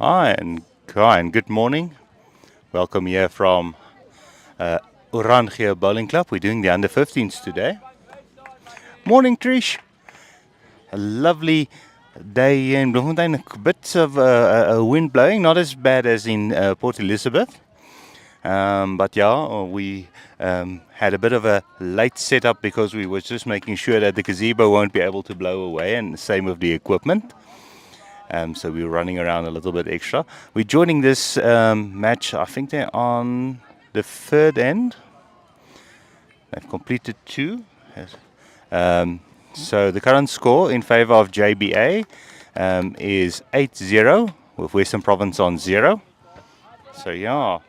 Hi, and good morning. Welcome here from Orangia Bowling Club. We're doing the under 15s today. Morning, Trish. A lovely day here in Bloemfontein. A bit of a wind blowing, not as bad as in Port Elizabeth. But yeah, we had a bit of a late setup because we were just making sure that the gazebo won't be able to blow away, and the same with the equipment. So we were running around a little bit extra. We're joining this match, I think they're on the third end. They've completed two. Yes. So the current score in favor of JBA is 8-0 with Western Province on 0. So yeah,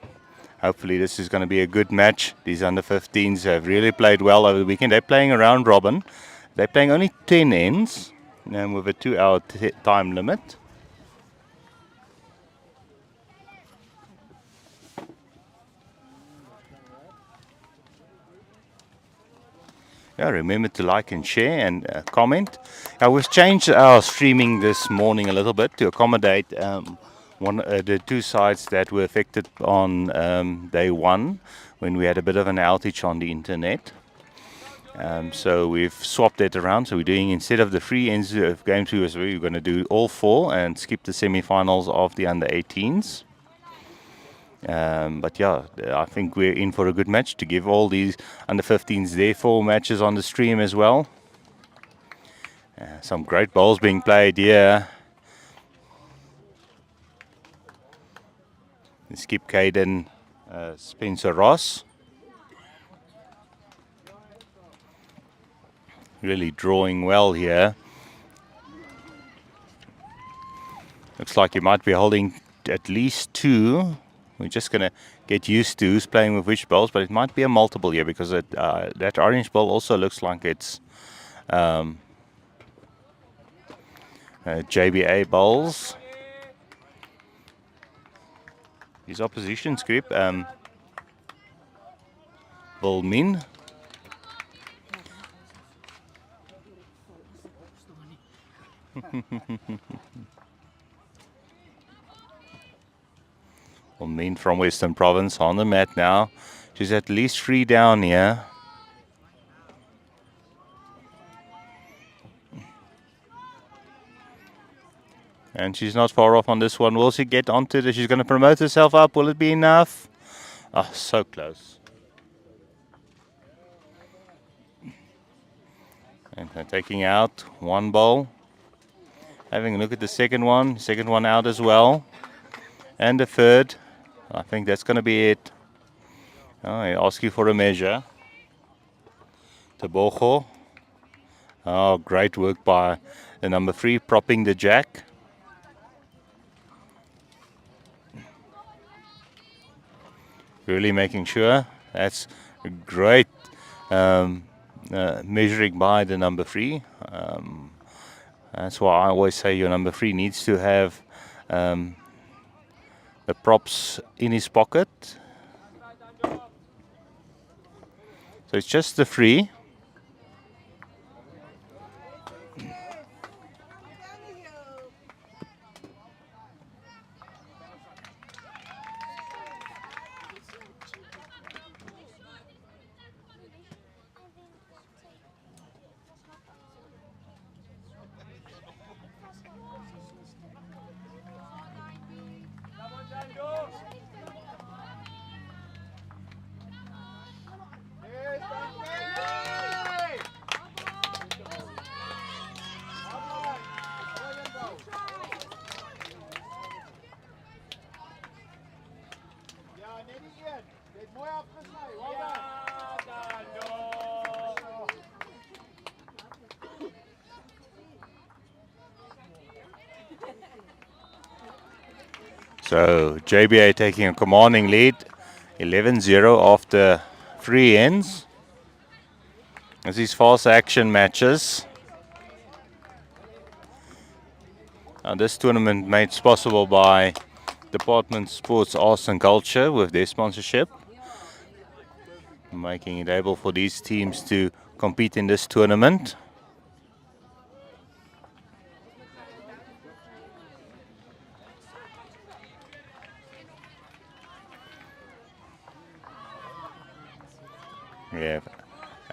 hopefully this is going to be a good match. These under 15s have really played well over the weekend. They're playing a round robin. They're playing only 10 ends with a 2-hour time limit. Yeah, remember to like and share and comment. We've changed our streaming this morning a little bit to accommodate the two sites that were affected on day one when we had a bit of an outage on the internet. So we've swapped it around. So we're doing, instead of the three ends of game two, we're going to do all four and skip the semi-finals of the under 18s. But yeah, I think we're in for a good match to give all these under 15s their four matches on the stream as well. Some great bowls being played here. Skip Caden, Spencer Ross. Really drawing well here. Looks like he might be holding at least two. We're just going to get used to who's playing with which bowls, but it might be a multiple here because that orange bowl also looks like it's JBA bowls. His opposition script, Volmin. Volmin from Western Province on the mat now. She's at least 3 down here. And she's not far off on this one. Will she get onto it? She's going to promote herself up. Will it be enough? Oh, so close. And taking out one bowl. Having a look at the second one. Second one out as well. And the third. I think that's going to be it. Oh, I ask you for a measure. Tebogo. Oh, great work by the number 3, propping the jack. Really making sure. That's a great measuring by the number 3. That's why I always say your number 3 needs to have the props in his pocket. So it's just the 3. So JBA taking a commanding lead, 11-0 after 3 ends. As these fast action matches. This tournament made possible by Department Sports, Arts and Culture with their sponsorship, making it able for these teams to compete in this tournament. Yeah.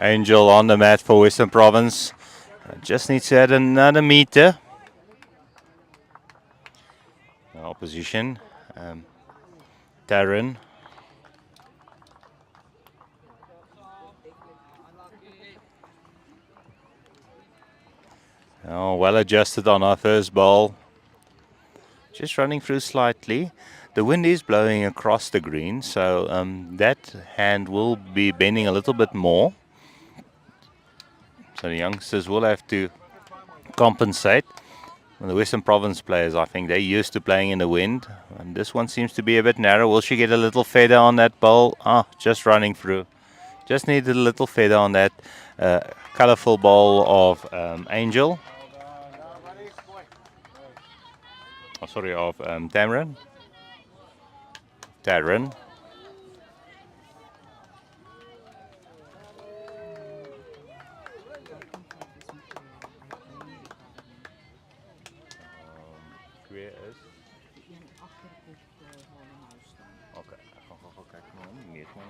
Angel on the mat for Western Province. Just needs to add another meter. Opposition. Darren. Oh, well adjusted on our first ball. Just running through slightly. The wind is blowing across the green, so that hand will be bending a little bit more. So the youngsters will have to compensate. The Western Province players, I think they're used to playing in the wind. And this one seems to be a bit narrow. Will she get a little feather on that ball? Just running through. Just needed a little feather on that colorful ball of Angel. Of Darren. Darren. Weer is. Oké, ik ga gewoon kijken naar hem. Meer gewoon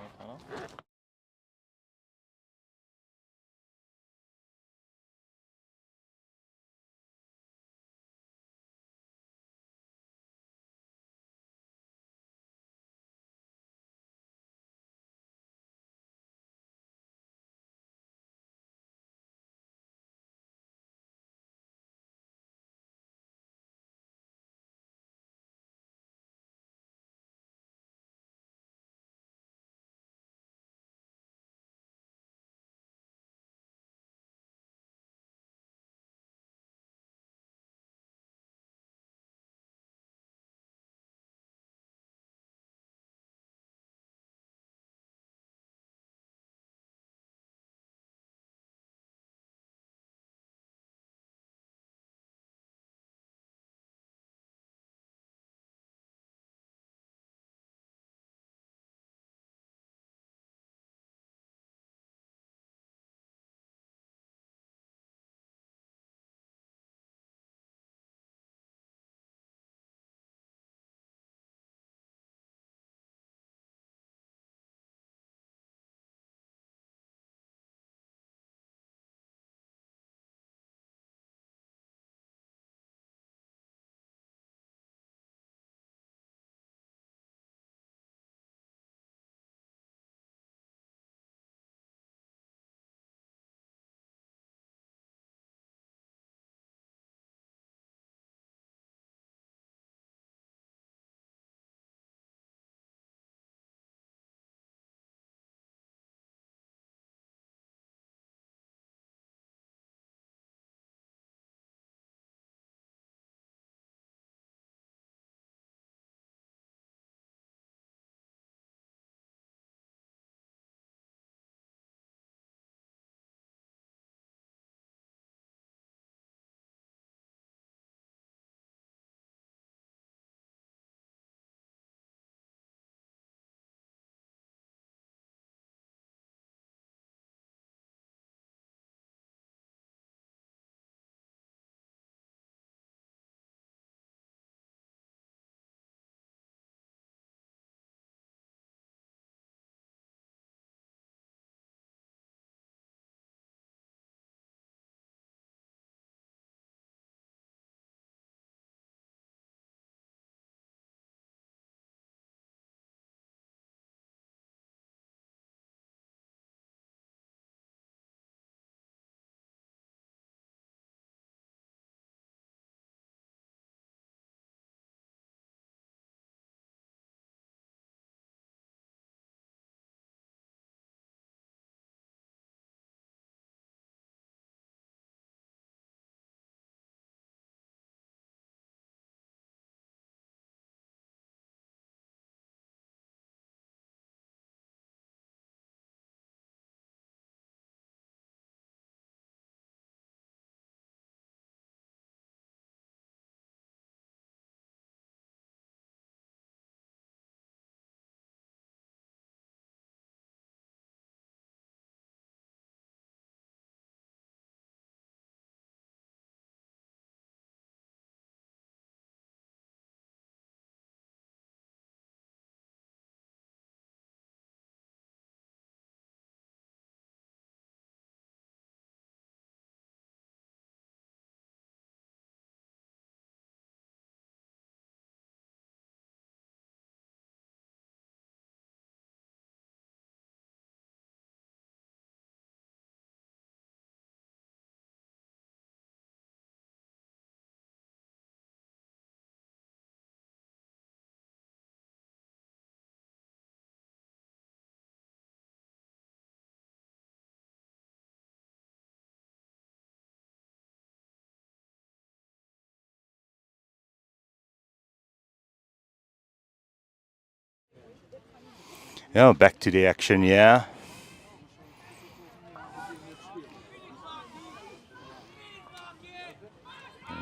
Yeah, back to the action, yeah.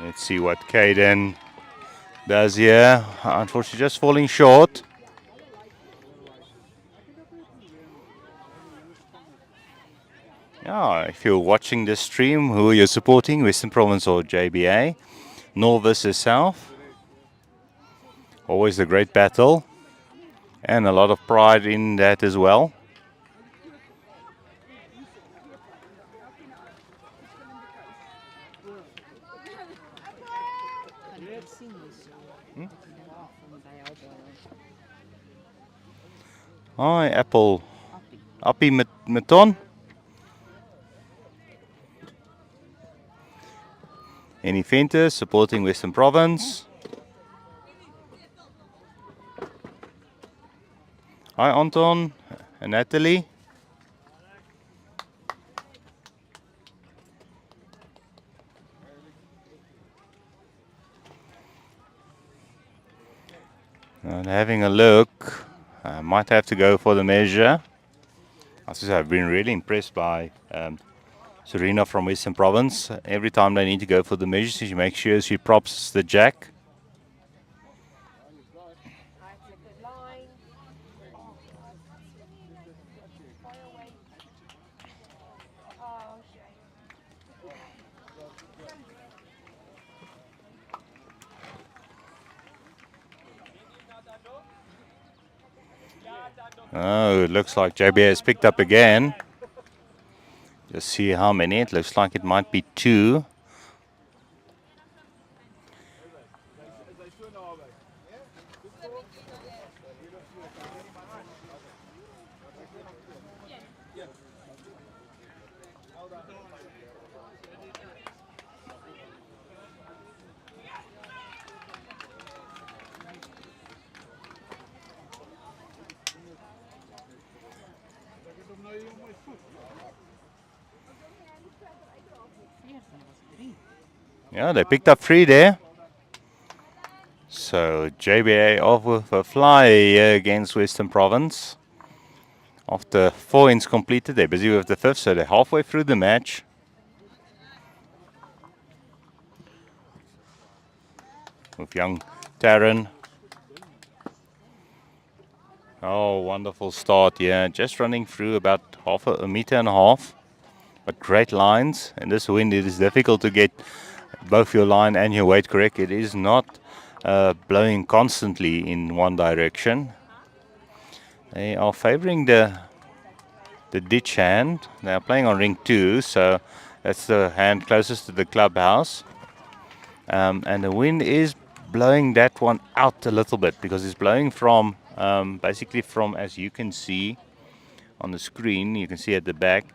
Let's see what Caden does here. Unfortunately, just falling short. Yeah, if you're watching this stream, who are you supporting, Western Province or JBA? North versus South. Always a great battle. And a lot of pride in that as well. Hi, Apple. Appie Meton. Any Venter supporting Western Province. Hi, Anton and Natalie. And having a look, I might have to go for the measure. I've been really impressed by Serena from Western Province. Every time they need to go for the measure, she makes sure she props the jack. Oh, it looks like JB has picked up again. Just see how many. It looks like it might be 2. Yeah, they picked up 3 there. So JBA off with a fly here against Western Province. After 4 ends completed, they're busy with the 5th, so they're halfway through the match. With young Taryn. Oh, wonderful start, yeah. Just running through about half a meter and a half. But great lines. In this wind, it is difficult to get both your line and your weight correct. It is not blowing constantly in one direction. They are favoring the ditch hand. They are playing on ring 2, so that's the hand closest to the clubhouse. And the wind is blowing that one out a little bit because it's blowing from basically from, as you can see on the screen, you can see at the back,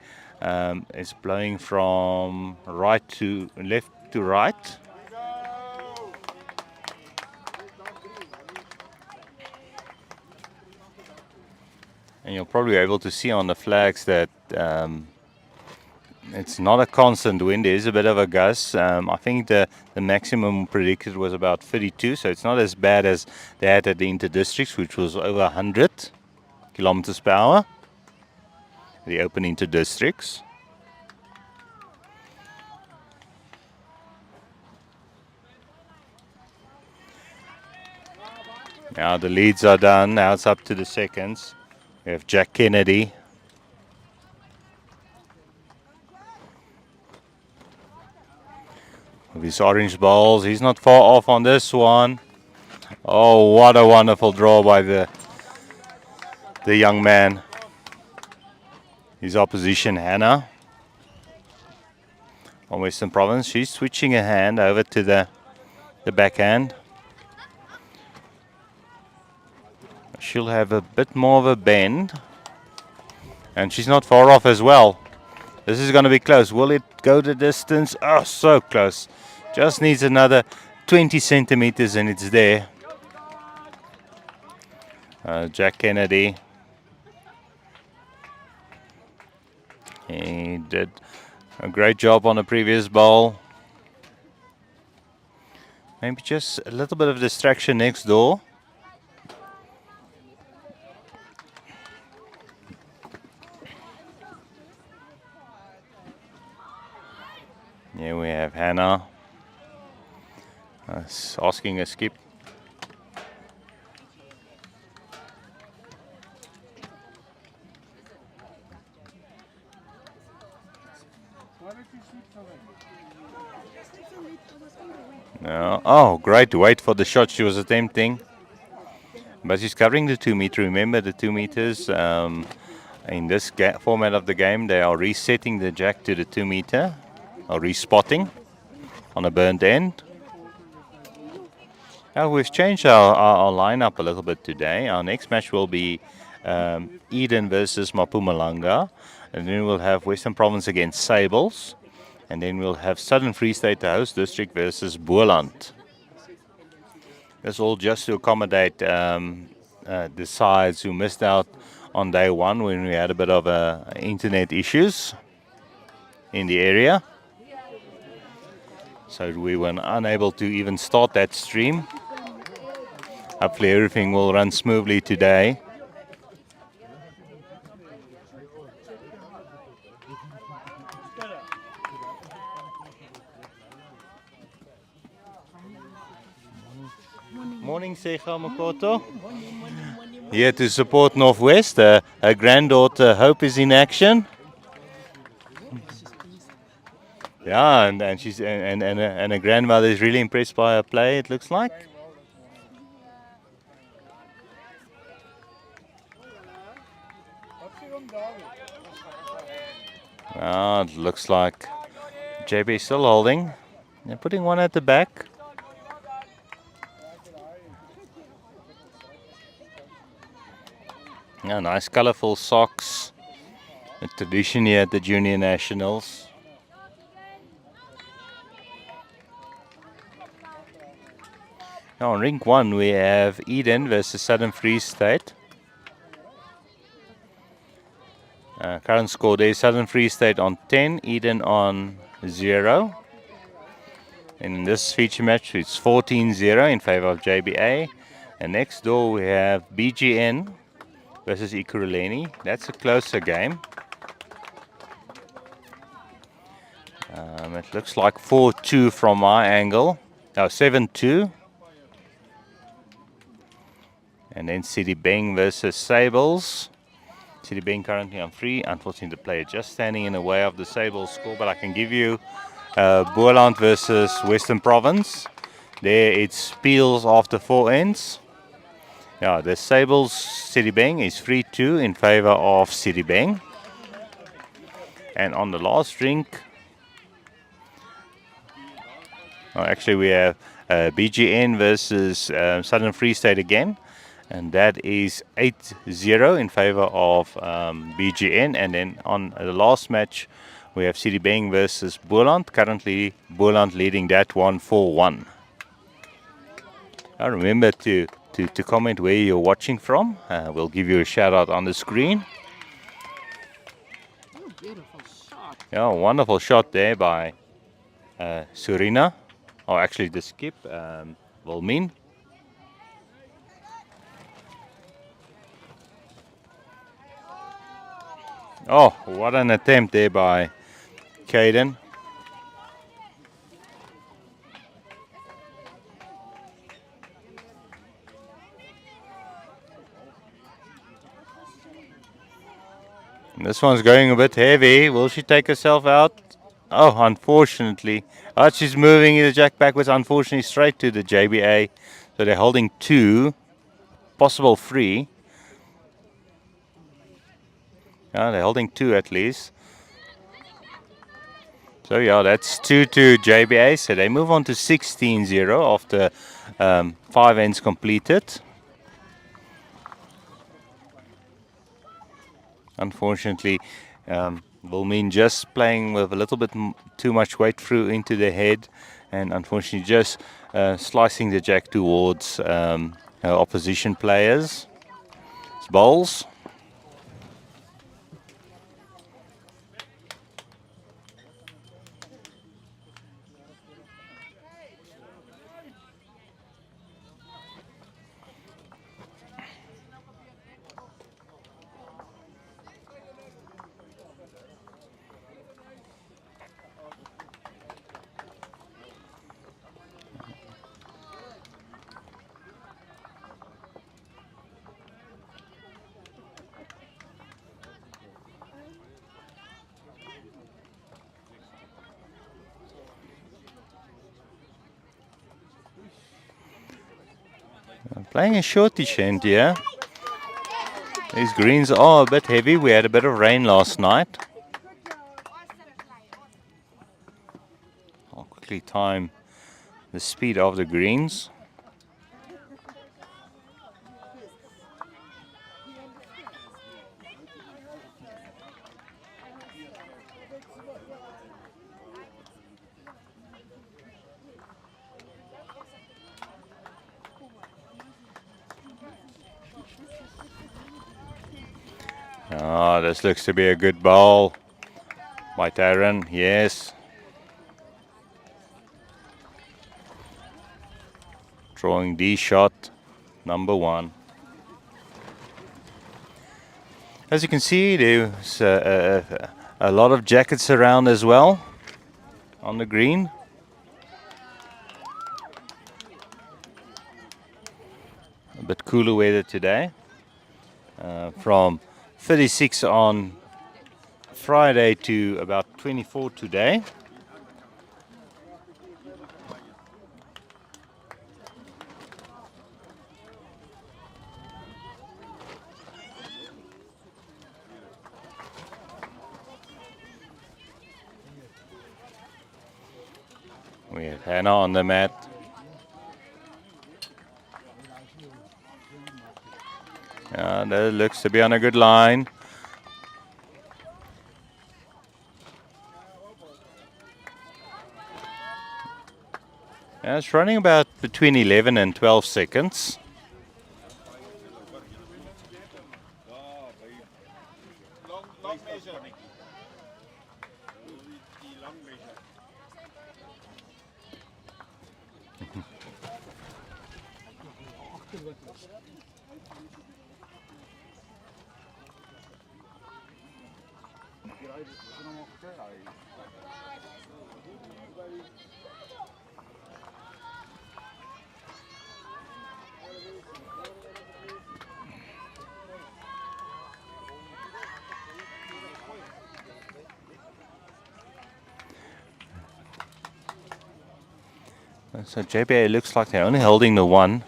it's blowing from right to left to right. And you'll probably be able to see on the flags that it's not a constant wind. There is a bit of a gust. I think the maximum predicted was about 32, so it's not as bad as they had at the interdistricts, which was over 100 kilometers per hour. The open interdistricts. Now the leads are done. Now it's up to the seconds. We have Jack Kennedy. With his orange balls. He's not far off on this one. Oh, what a wonderful draw by the young man. His opposition, Hannah, from Western Province. She's switching her hand over to the backhand. She'll have a bit more of a bend. And she's not far off as well. This is going to be close. Will it go the distance? Oh, so close. Just needs another 20 centimeters and it's there. Jack Kennedy. He did a great job on the previous ball. Maybe just a little bit of distraction next door. Asking a skip. No. Oh, great. Wait for the shot she was attempting. But she's covering the 2 meter. Remember the 2 meters. In this format of the game, they are resetting the jack to the 2 meter, or respotting on a burnt end. Now we've changed our lineup a little bit today. Our next match will be Eden versus Mpumalanga, and then we'll have Western Province against Sables, and then we'll have Southern Free State, the host district, versus Boland. That's all just to accommodate the sides who missed out on day one when we had a bit of internet issues in the area. So we were unable to even start that stream. Hopefully everything will run smoothly today. Morning, Secha Makoto. Here to support Northwest. Her granddaughter Hope is in action. Yeah, and she's and her grandmother is really impressed by her play. It looks like. It looks like JB still holding. They're putting one at the back. Yeah, nice colorful socks. A tradition here at the Junior Nationals. Now on ring 1 we have Eden versus Southern Free State. Current score there, Southern Free State on 10, Eden on 0. And in this feature match it's 14-0 in favor of JBA. And next door we have BGN versus Ekurhuleni. That's a closer game. It looks like 4-2 from my angle. No, 7-2. And then City Beng versus Sables. City Beng currently on 3. Unfortunately, the player just standing in the way of the Sables score. But I can give you Boland versus Western Province. There it's Peels after 4 ends. Yeah, the Sables City Beng is 3-2 in favor of City Beng. And on the last rink, actually we have BGN versus Southern Free State again. And that is 8-0 in favor of BGN. And then on the last match, we have City Beng versus Boland. Currently, Boland leading that one 4-1. Now remember to comment where you're watching from. We'll give you a shout out on the screen. Oh, beautiful shot. Yeah, wonderful shot there by Surina. Or actually the skip, Wilmien. Oh, what an attempt there by Caden. This one's going a bit heavy. Will she take herself out? Oh, unfortunately. Oh, she's moving the jack backwards, unfortunately, straight to the JBA. So they're holding 2, possible 3. Yeah, they're holding 2 at least. So yeah, that's 2 to JBA. So they move on to 16-0 after 5 ends completed. Unfortunately, Wilmien just playing with a little bit too much weight through into the head, and unfortunately just slicing the jack towards opposition players. It's bowls. Playing a shortish end here. These greens are a bit heavy. We had a bit of rain last night. I'll quickly time the speed of the greens. Ah, this looks to be a good ball by Darren. Yes. Drawing D shot, number 1. As you can see, there's a lot of jackets around as well on the green. A bit cooler weather today. From 36 on Friday to about 24 today. We have Hannah on the mat. That looks to be on a good line. It's running about between 11 and 12 seconds. So JBA looks like they're only holding the 1.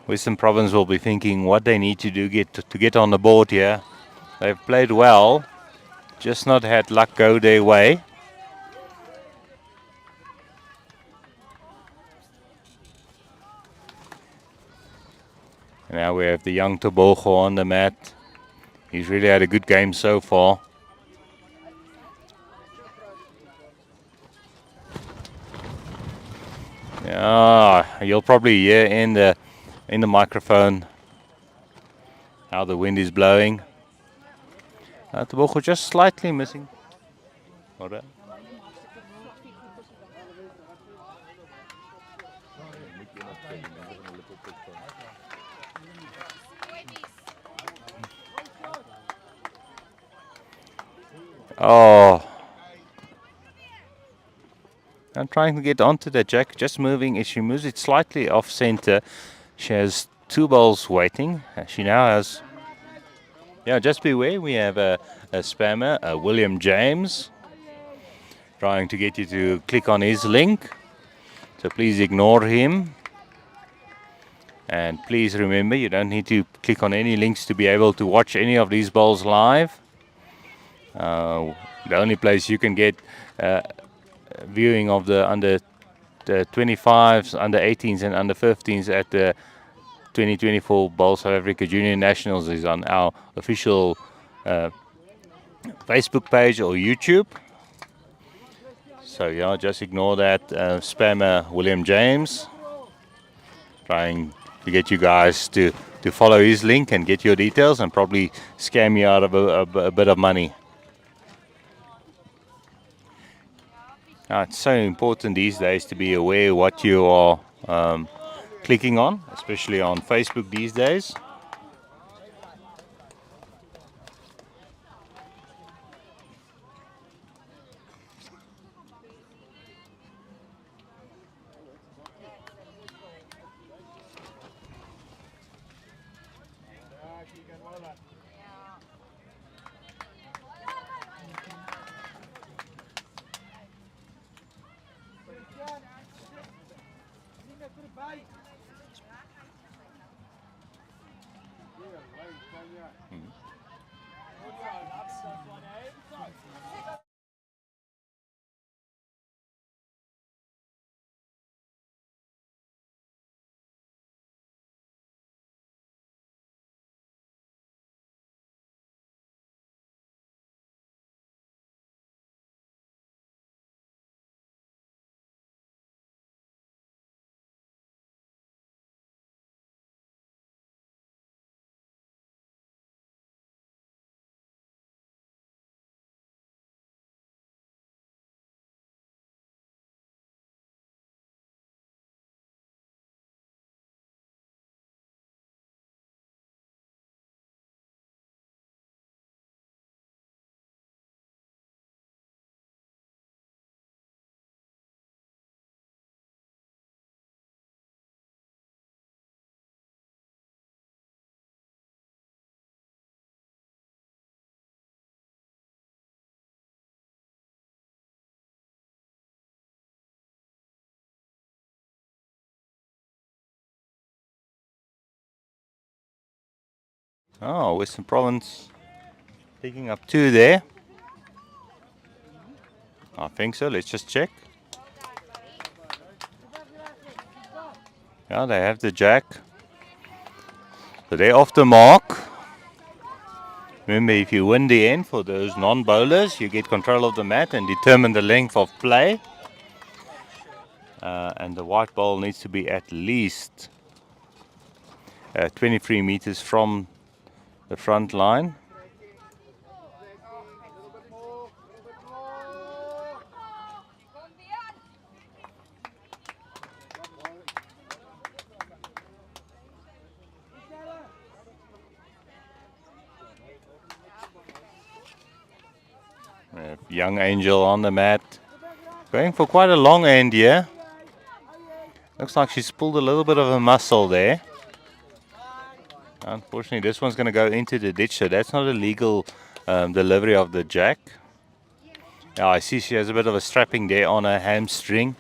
Western Province will be thinking what they need to do to get on the board here. They've played well, just not had luck go their way. And now we have the young Tobogo on the mat. He's really had a good game so far. Yeah, you'll probably hear in the microphone how the wind is blowing. Tobogo just slightly missing. Hold on. Oh. I'm trying to get onto the jack, just moving. If she moves it slightly off center, she has 2 balls waiting. She now has, just beware, we have a spammer, William James, trying to get you to click on his link. So please ignore him. And please remember, you don't need to click on any links to be able to watch any of these balls live. The only place you can get viewing of the under 25s, under 18s and under 15s at the 2024 Bowl South Africa Junior Nationals is on our official Facebook page or YouTube. So just ignore that spammer William James, trying to get you guys to follow his link and get your details and probably scam you out of a bit of money. It's so important these days to be aware what you are clicking on, especially on Facebook these days. Oh, Western Province picking up 2 there. I think so. Let's just check. Yeah, they have the jack. So they're off the mark. Remember, if you win the end for those non-bowlers, you get control of the mat and determine the length of play. And the white ball needs to be at least 23 meters from the front line. Young Angel on the mat. Going for quite a long end here. Looks like she's pulled a little bit of a muscle there. Unfortunately, this one's going to go into the ditch, so that's not a legal delivery of the jack. Yeah, I see she has a bit of a strapping there on her hamstring.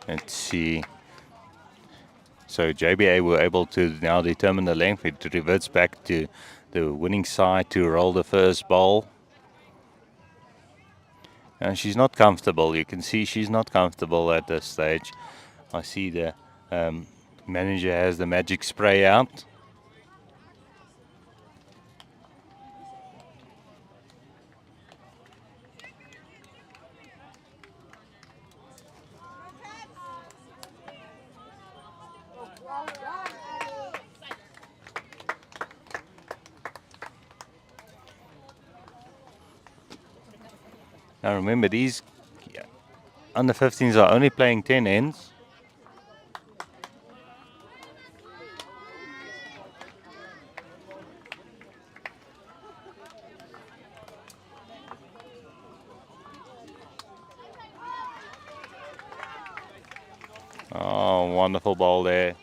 Let's see. So JBA were able to now determine the length. It reverts back to the winning side to roll the first ball. And she's not comfortable. You can see she's not comfortable at this stage. I see the manager has the magic spray out. Now remember, these under 15s are only playing 10 ends. Oh, wonderful ball there.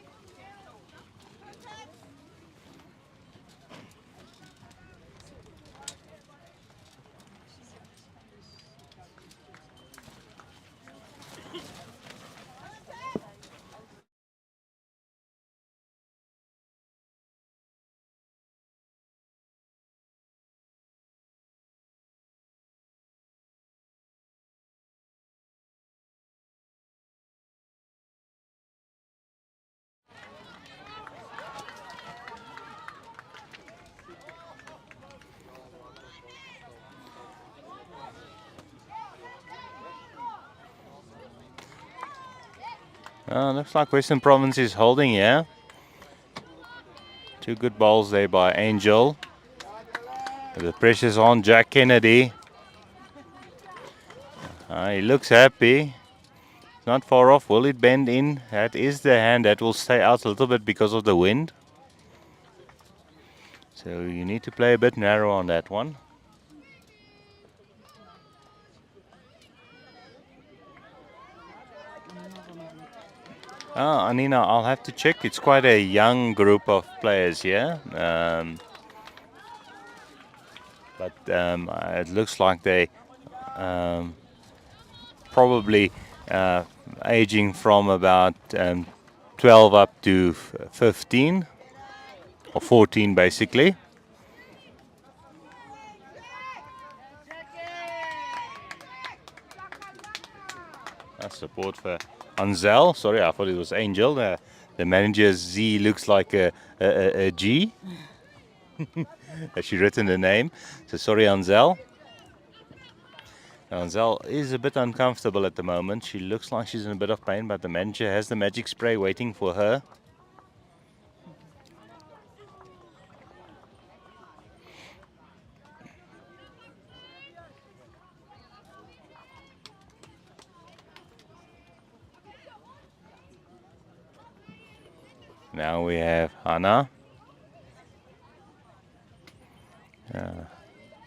Looks like Western Province is holding here. 2 good balls there by Angel. The pressure's on Jack Kennedy. He looks happy. Not far off. Will it bend in? That is the hand that will stay out a little bit because of the wind. So you need to play a bit narrow on that one. Anina, I'll have to check. It's quite a young group of players here. But it looks like they probably aging from about 12 up to 15 or 14 basically. Support for Anzel. Sorry, I thought it was Angel. The manager's Z looks like a G. Has she written the name? So sorry, Anzel. Anzel is a bit uncomfortable at the moment. She looks like she's in a bit of pain, but the manager has the magic spray waiting for her. Now we have Hannah.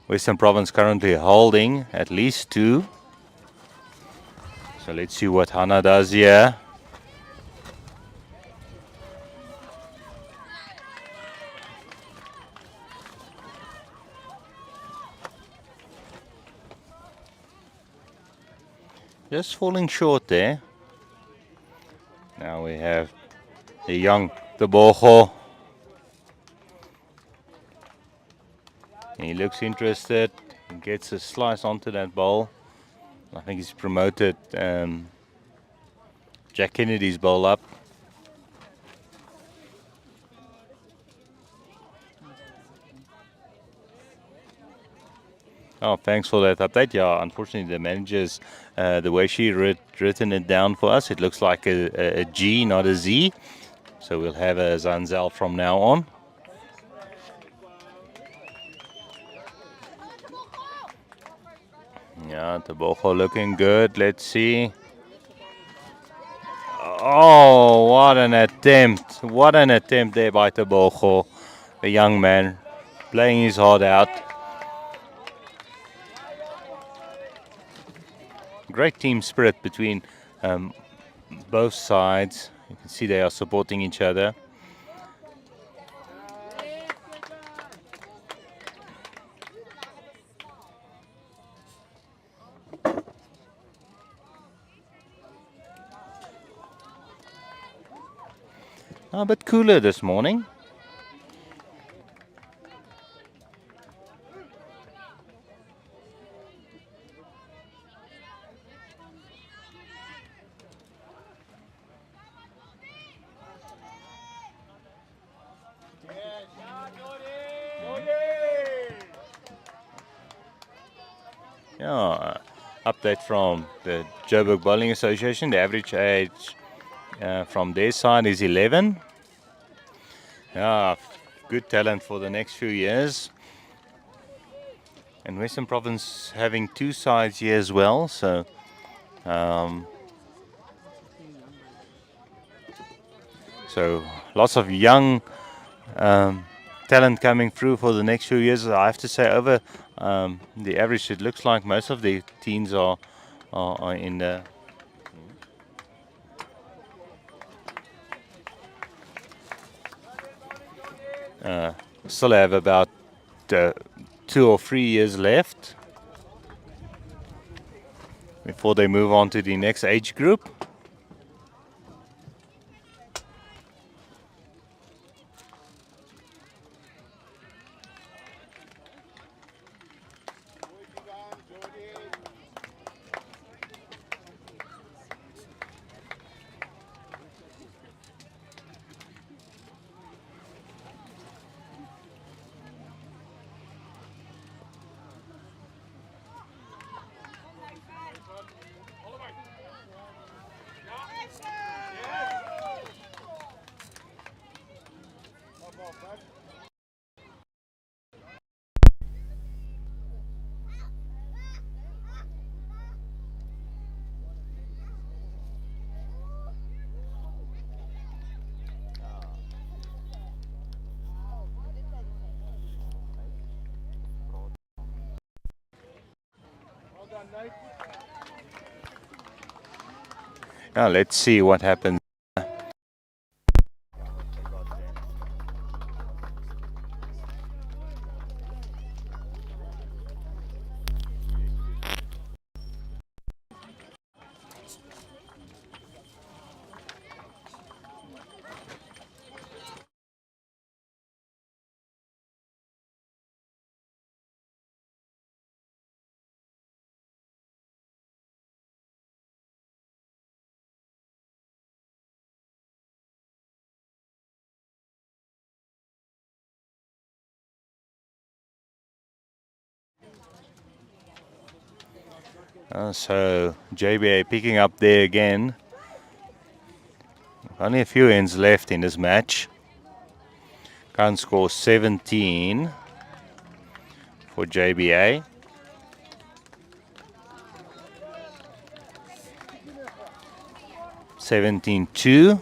Western Province currently holding at least 2. So let's see what Hannah does here. Just falling short there. Now we have the young Tebogo. He looks interested. He gets a slice onto that bowl. I think he's promoted Jack Kennedy's bowl up. Oh, thanks for that update. Yeah, unfortunately, the manager's, the way she written it down for us, it looks like a G, not a Z. So we'll have a Zanzel from now on. Yeah, Tebogo looking good. Let's see. Oh, what an attempt. What an attempt there by Tebogo. The young man playing his heart out. Great team spirit between both sides. You can see they are supporting each other. A bit cooler this morning. Yeah, update from the Joburg Bowling Association. The average age from their side is 11. Yeah, good talent for the next few years. And Western Province having 2 sides here as well. So lots of young talent coming through for the next few years. I have to say, over the average, it looks like most of the teams are in the still have about 2 or 3 years left before they move on to the next age group. Now let's see what happens. So JBA picking up there again. Only a few ends left in this match. Current score 17 for JBA. 17-2.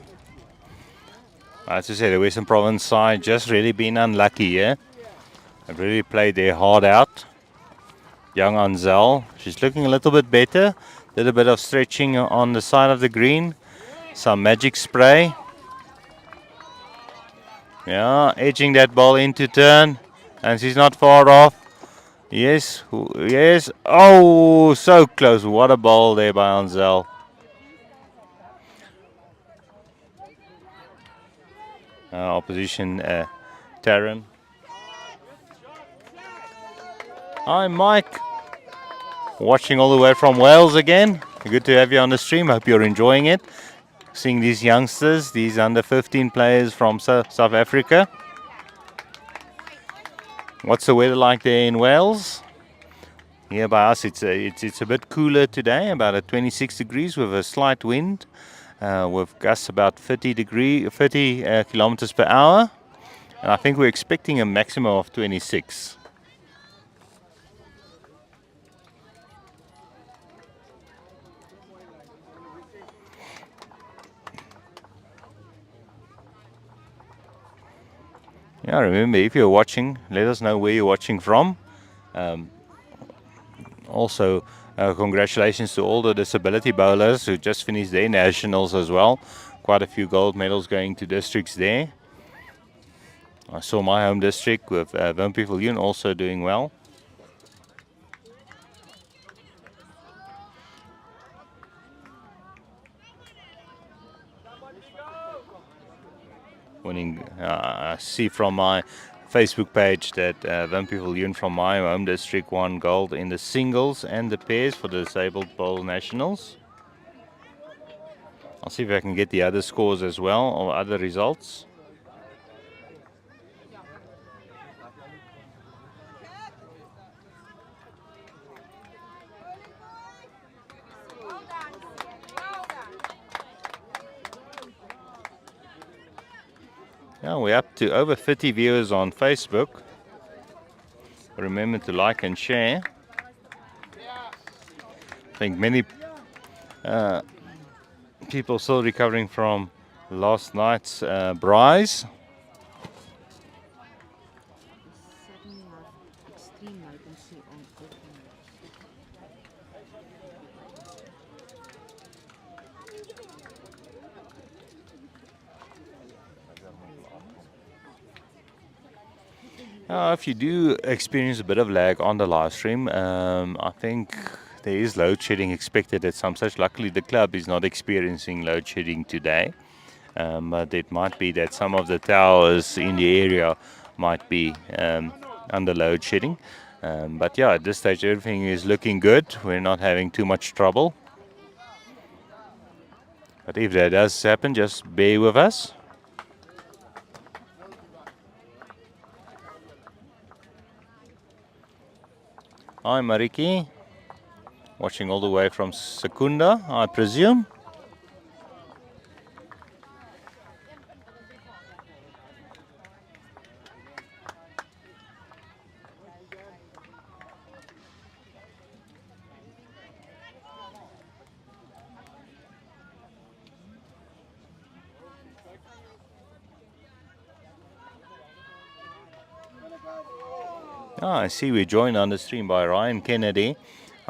As I said, the Western Province side just really been unlucky here. They've really played their heart out. Young Anzel, she's looking a little bit better. Did a bit of stretching on the side of the green. Some magic spray. Yeah, edging that ball into turn. And she's not far off. Yes, yes. Oh, so close. What a ball there by Anzel. Opposition, Taryn. Hi, Mike. Watching all the way from Wales again. Good to have you on the stream. Hope you're enjoying it. Seeing these youngsters, these under 15 players from South Africa. What's the weather like there in Wales? Here by us, it's a bit cooler today, about 26 degrees with a slight wind, with gusts about 30 kilometers per hour, and I think we're expecting a maximum of 26. Yeah, remember, if you're watching, let us know where you're watching from. Also, congratulations to all the disability bowlers who just finished their nationals as well. Quite a few gold medals going to districts there. I saw my home district with Bloemfontein also doing well. Winning, I see from my Facebook page that Bloemfontein from my home district won gold in the singles and the pairs for the disabled bowl nationals. I'll see if I can get the other scores as well or other results. Yeah, we're up to over 30 viewers on Facebook. Remember to like and share. I think many people still recovering from last night's prize. If you do experience a bit of lag on the live stream, I think there is load shedding expected at some stage. Luckily, the club is not experiencing load shedding today, but it might be that some of the towers in the area might be under load shedding. But yeah, at this stage, everything is looking good. We're not having too much trouble. But if that does happen, just bear with us. Hi, Mariki. Watching all the way from Secunda, I presume. I see we're joined on the stream by Ryan Kennedy.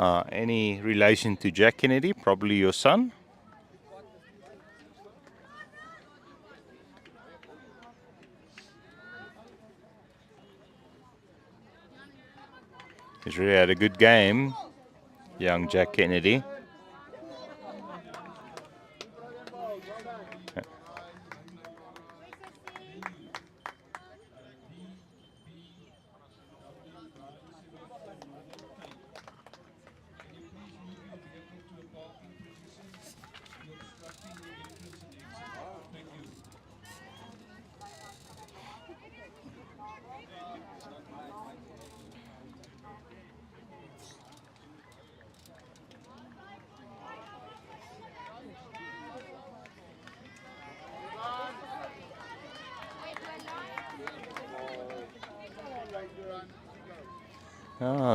Any relation to Jack Kennedy? Probably your son. He's really had a good game, young Jack Kennedy.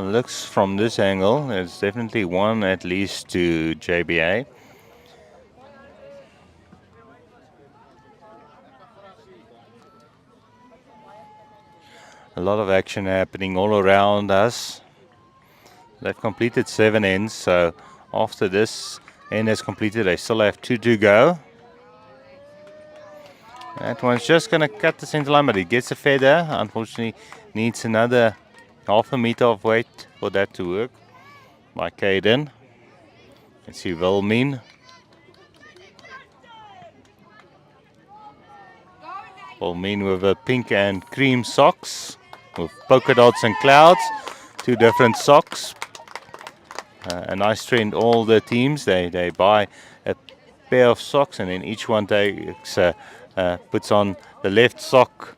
Looks from this angle, it's definitely one at least to JBA. A lot of action happening all around us. They've completed 7 ends, so after this end is completed, they still have 2 to go. That one's just going to cut the center line, but it gets a feather. Unfortunately, needs another half a meter of weight for that to work. By Caden. Let's see Wilmeen. Wilmeen with a pink and cream socks with polka dots and clouds. 2 different socks. A nice trend. All the teams they buy a pair of socks, and then each one takes puts on the left sock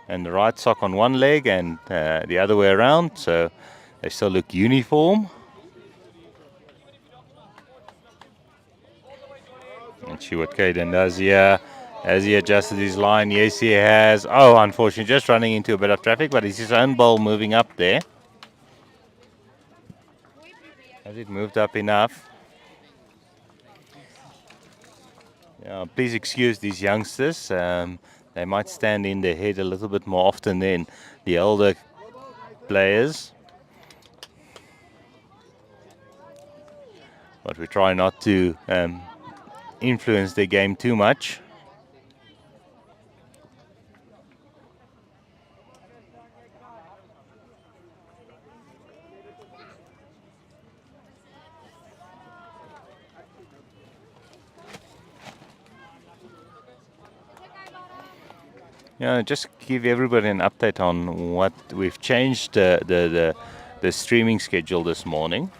and the right sock on one leg and the other way around, so they still look uniform. Let's see what Caden does here. Has he adjusted his line? Yes, he has. Oh, unfortunately, just running into a bit of traffic, but it's his own ball moving up there. Has it moved up enough? Yeah, please excuse these youngsters. They might stand in their head a little bit more often than the older players. But we try not to influence their game too much. Yeah, just give everybody an update on what we've changed the streaming schedule this morning.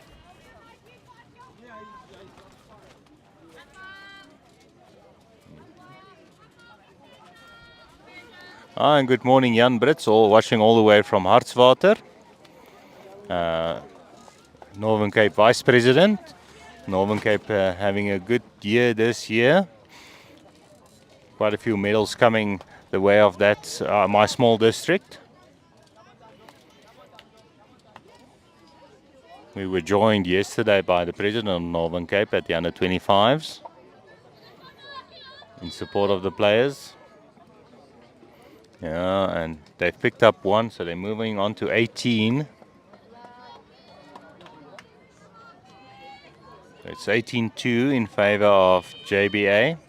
And good morning, Jan Brits, all watching all the way from Hartswater. Northern Cape Vice President. Northern Cape having a good year this year. Quite a few medals coming the way of that, my small district. We were joined yesterday by the President of Northern Cape at the under-25s in support of the players. Yeah, and they've picked up 1, so they're moving on to 18. It's 18-2 in favor of JBA.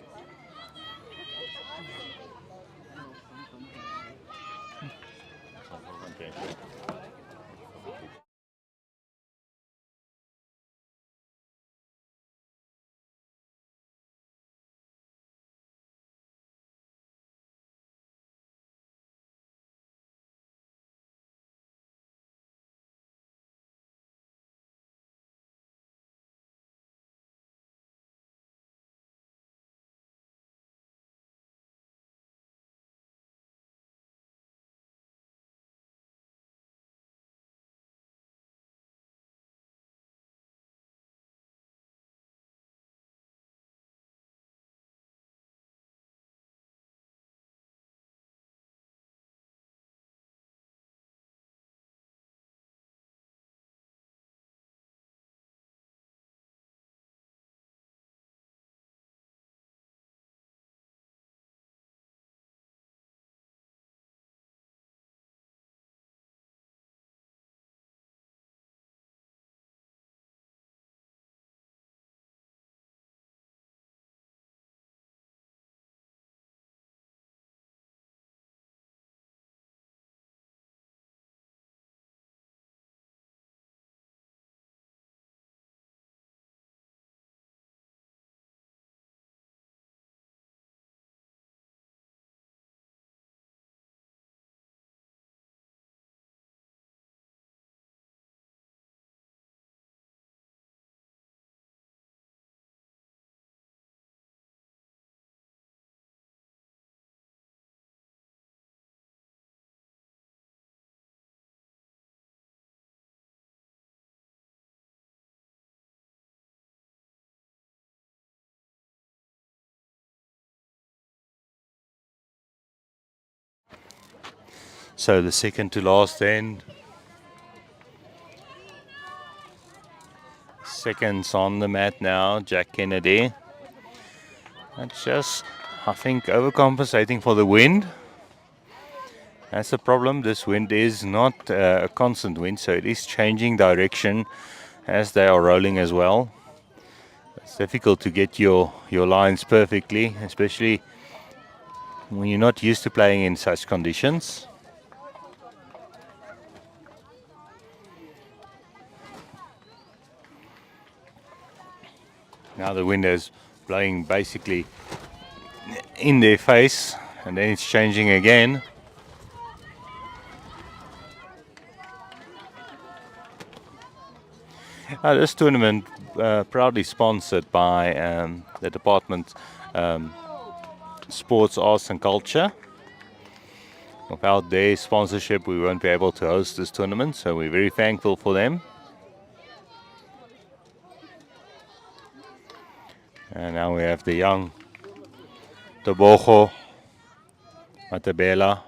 So the second to last end. Seconds on the mat now, Jack Kennedy. That's just, I think, overcompensating for the wind. That's the problem. This wind is not a constant wind, so it is changing direction as they are rolling as well. It's difficult to get your lines perfectly, especially when you're not used to playing in such conditions. Now the wind is blowing basically in their face, and then it's changing again. This tournament proudly sponsored by the Department Sports, Arts and Culture. Without their sponsorship, we won't be able to host this tournament, so we're very thankful for them. And now we have the young Tebogo, Matabela.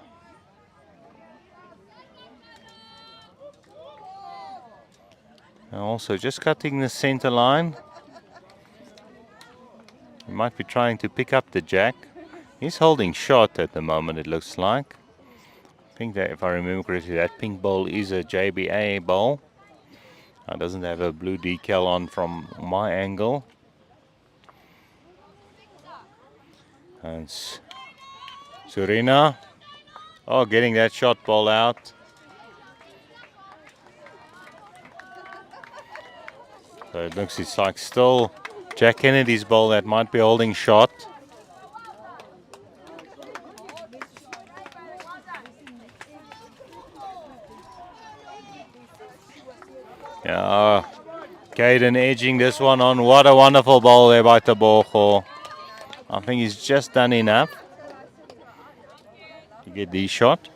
And also just cutting the center line. He might be trying to pick up the jack. He's holding short at the moment, it looks like. I think that, if I remember correctly, that pink bowl is a JBA bowl. It doesn't have a blue decal on from my angle. And Surina, getting that shot ball out. So it looks, it's like still Jack Kennedy's ball that might be holding shot. Yeah, Caden edging this one on. What a wonderful ball there by Tebogo. I think he's just done enough to get the shot.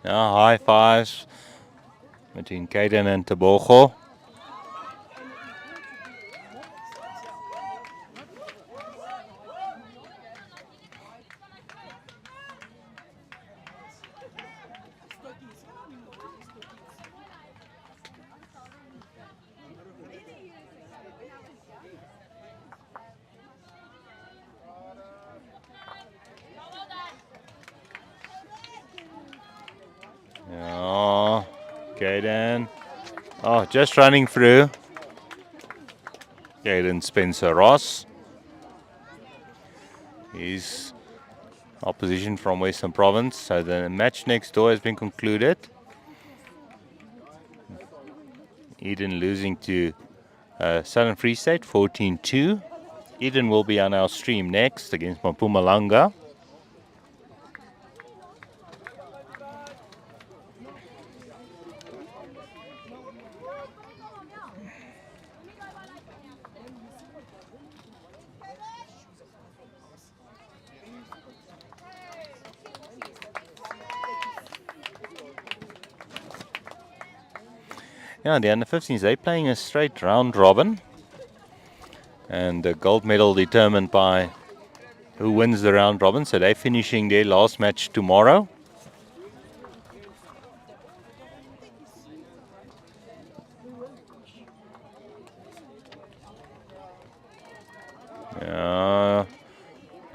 Yeah, high fives between Caden and Tebogo. Oh, Caden. Oh, just running through. Caden Spencer Ross. He's opposition from Western Province. So the match next door has been concluded. Eden losing to Southern Free State 14-2. Eden will be on our stream next against Mpumalanga. Yeah, the under-15s, they're playing a straight round robin. And the gold medal determined by who wins the round robin. So they're finishing their last match tomorrow.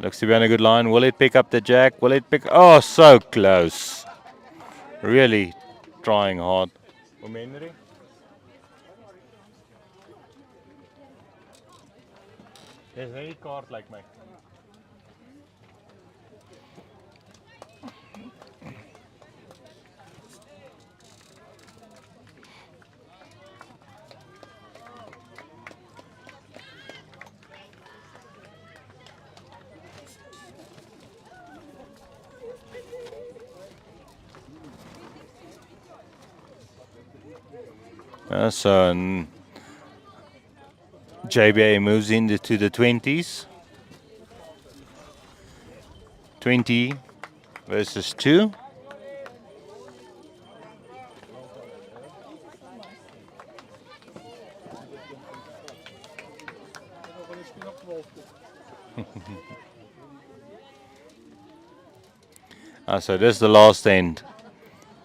Looks to be on a good line. Will it pick up the jack? Will it pick? Oh, so close. Really trying hard. There's any card like my. So JBA moves into the 20s. 20 versus 2. So this is the last end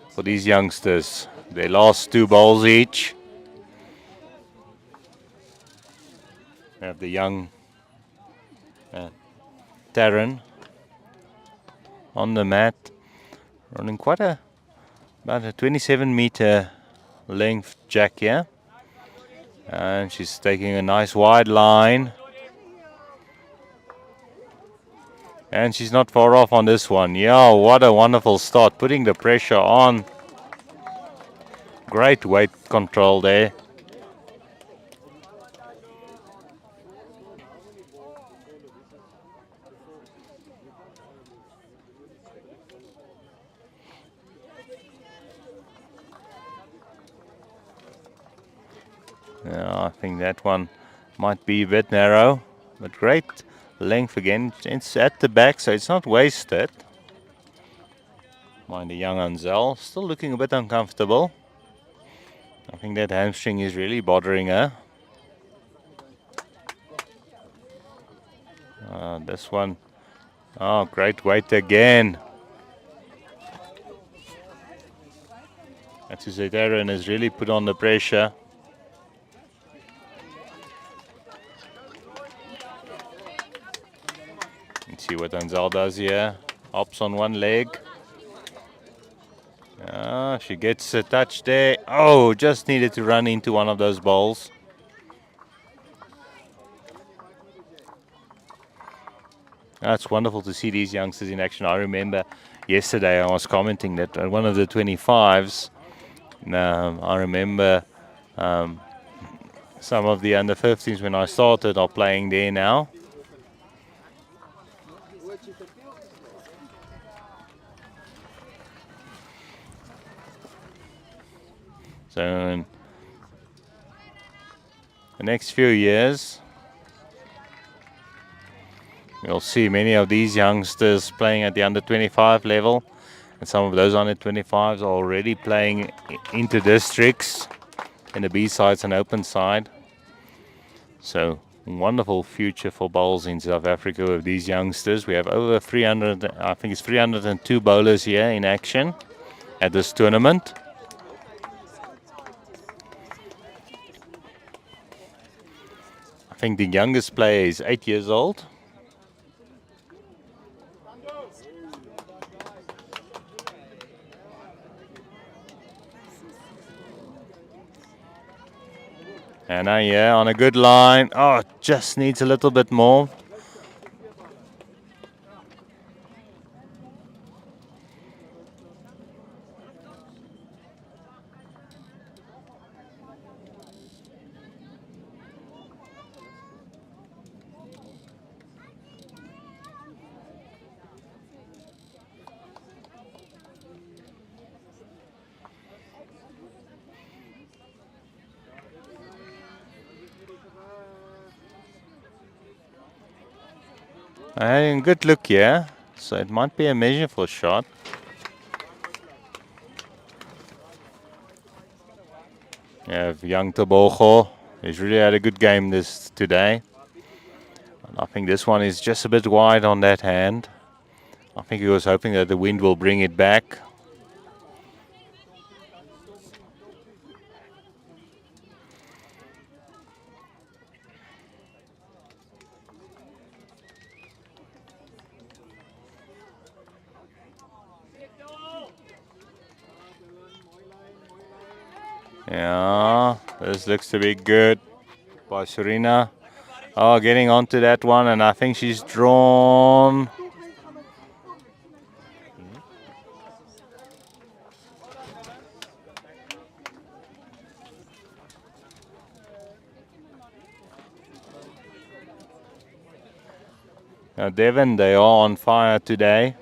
for these youngsters. They lost 2 balls each. We have the young Taryn on the mat, running about a 27-meter length jack here. And she's taking a nice wide line. And she's not far off on this one. Yeah, what a wonderful start. Putting the pressure on. Great weight control there. Yeah, I think that one might be a bit narrow. But great length again. It's at the back, so it's not wasted. Mind the young Ansel. Still looking a bit uncomfortable. I think that hamstring is really bothering her. This one. Oh, great weight again. That's Darren has really put on the pressure. Let's see what Ansel does here. Hops on one leg. She gets a touch there. Oh, just needed to run into one of those balls. It's wonderful to see these youngsters in action. I remember yesterday I was commenting that at one of the 25s, I remember some of the under 15s when I started are playing there now. So in the next few years, we'll see many of these youngsters playing at the under 25 level. And some of those under 25s are already playing into districts in the B sides and open side. So wonderful future for bowls in South Africa with these youngsters. We have over 300, I think it's 302 bowlers here in action at this tournament. I think the youngest player is 8 years old. And yeah, on a good line. Oh, just needs a little bit more. And good look here, so it might be a measurable shot. Yeah, young Tebogo, he's really had a good game today. And I think this one is just a bit wide on that hand. I think he was hoping that the wind will bring it back. Yeah, this looks to be good by Serena. Oh, getting onto that one, and I think she's drawn. Now, Devon, they are on fire today.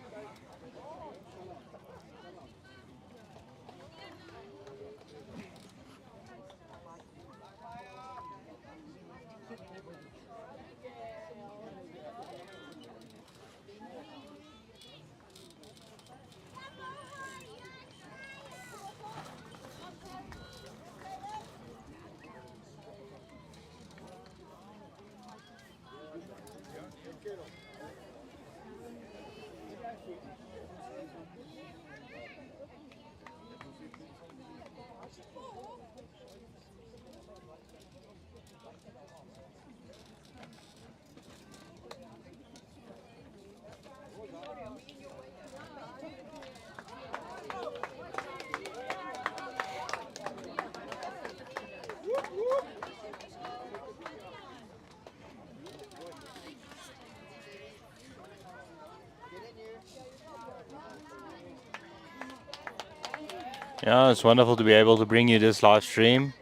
Yeah, it's wonderful to be able to bring you this live stream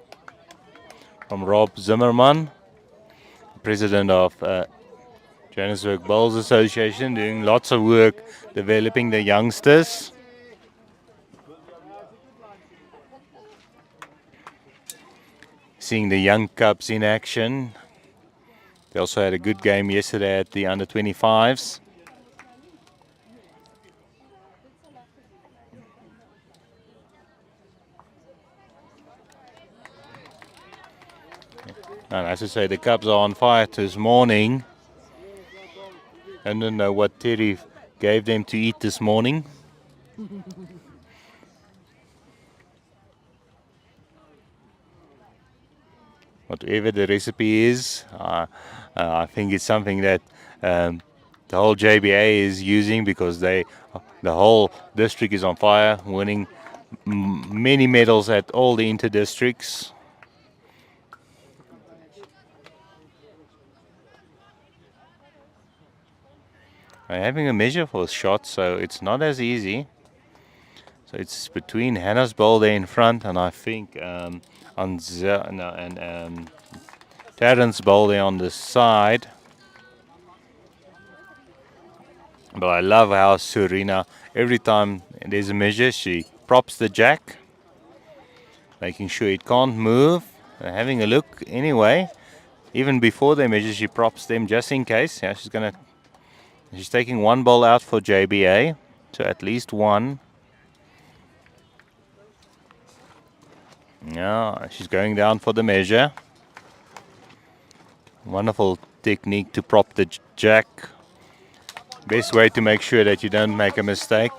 from Rob Zimmerman, president of Johannesburg Bowls Association, doing lots of work developing the youngsters. Seeing the young cubs in action. They also had a good game yesterday at the under 25s. And as I say, the cubs are on fire this morning. I don't know what Terry gave them to eat this morning. Whatever the recipe is, I think it's something that the whole JBA is using, because the whole district is on fire, winning many medals at all the inter-districts. I'm having a measure for shots, so it's not as easy. So it's between Hannah's bowl there in front, and I think Terrence's bowl there on the side. But I love how Serena, every time there's a measure, she props the jack, making sure it can't move. Having a look anyway, even before they measure, she props them just in case. Yeah, she's taking one bowl out for JBA, so at least one. Yeah, she's going down for the measure. Wonderful technique to prop the jack. Best way to make sure that you don't make a mistake.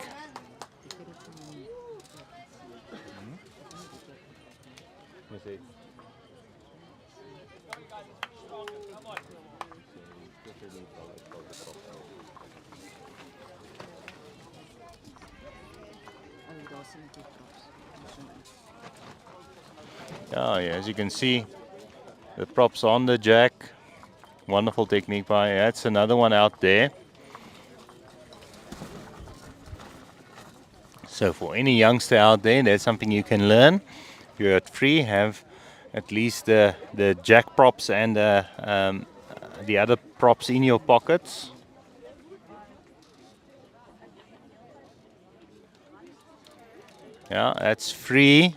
Oh yeah, as you can see, the props on the jack. Wonderful technique by, that's another one out there. So for any youngster out there, that's something you can learn. If you're at free, have at least the jack props and the other props in your pockets. Yeah, that's free.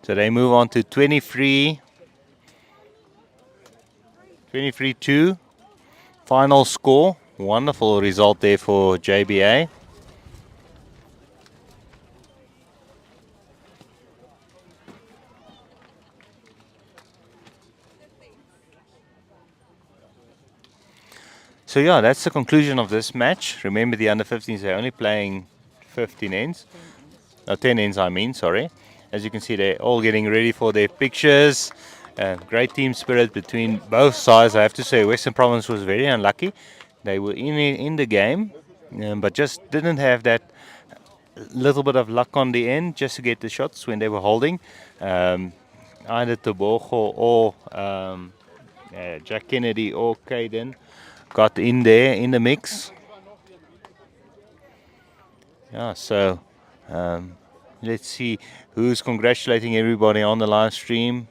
So they move on to 23. 23-2. Final score. Wonderful result there for JBA. So yeah, that's the conclusion of this match. Remember, the under 15s, they're only playing 15 ends. 10 ends, I mean, sorry. As you can see, they're all getting ready for their pictures. Great team spirit between both sides. I have to say, Western Province was very unlucky. They were in the game, but just didn't have that little bit of luck on the end just to get the shots when they were holding. Either Tebogo or Jack Kennedy or Caden got in there in the mix. Yeah, so let's see who's congratulating everybody on the live stream.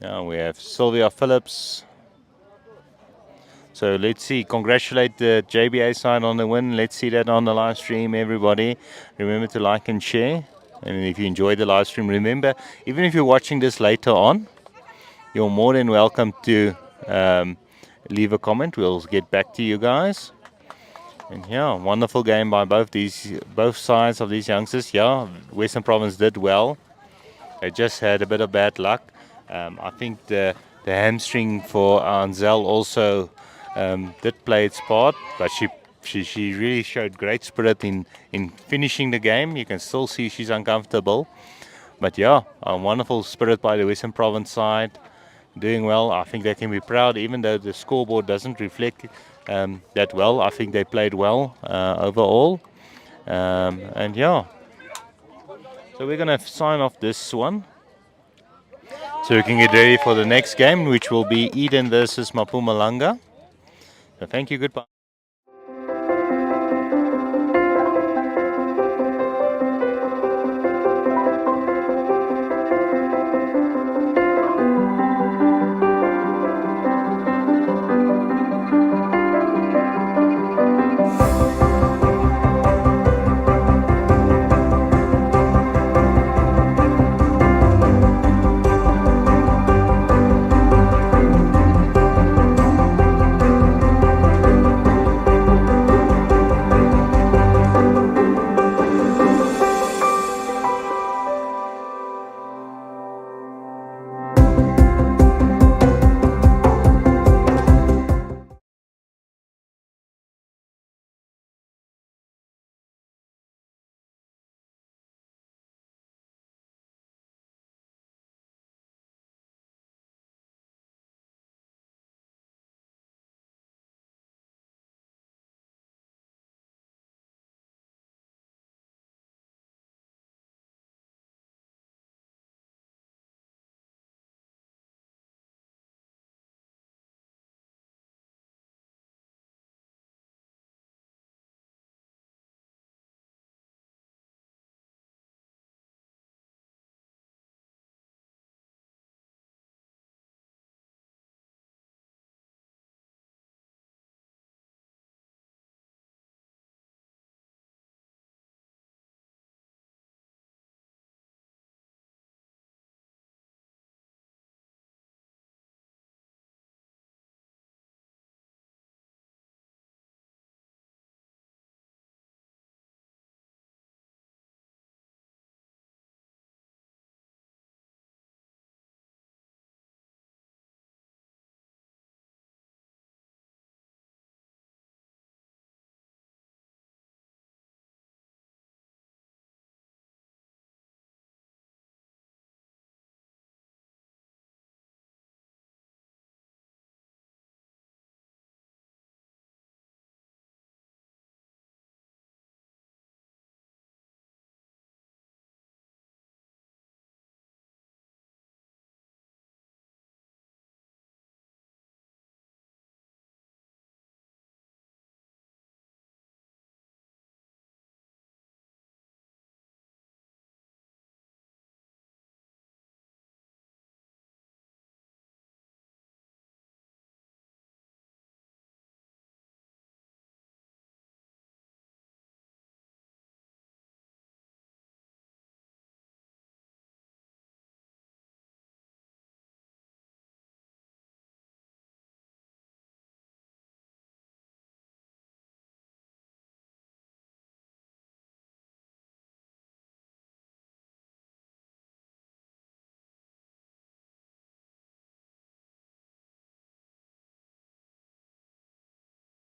Now we have Sylvia Phillips. So let's see, congratulate the JBA side on the win. Let's see that on the live stream, everybody. Remember to like and share. And if you enjoyed the live stream, remember, even if you're watching this later on, you're more than welcome to leave a comment. We'll get back to you guys. And yeah, wonderful game by both sides of these youngsters. Yeah, Western Province did well. They just had a bit of bad luck. I think the hamstring for Ansel also did play its part, but she really showed great spirit in finishing the game. You can still see she's uncomfortable. But yeah, a wonderful spirit by the Western Province side. Doing well. I think they can be proud, even though the scoreboard doesn't reflect that well. I think they played well overall. And yeah, so we're going to sign off this one, so we can get ready for the next game, which will be Eden versus Mpumalanga. So thank you, goodbye.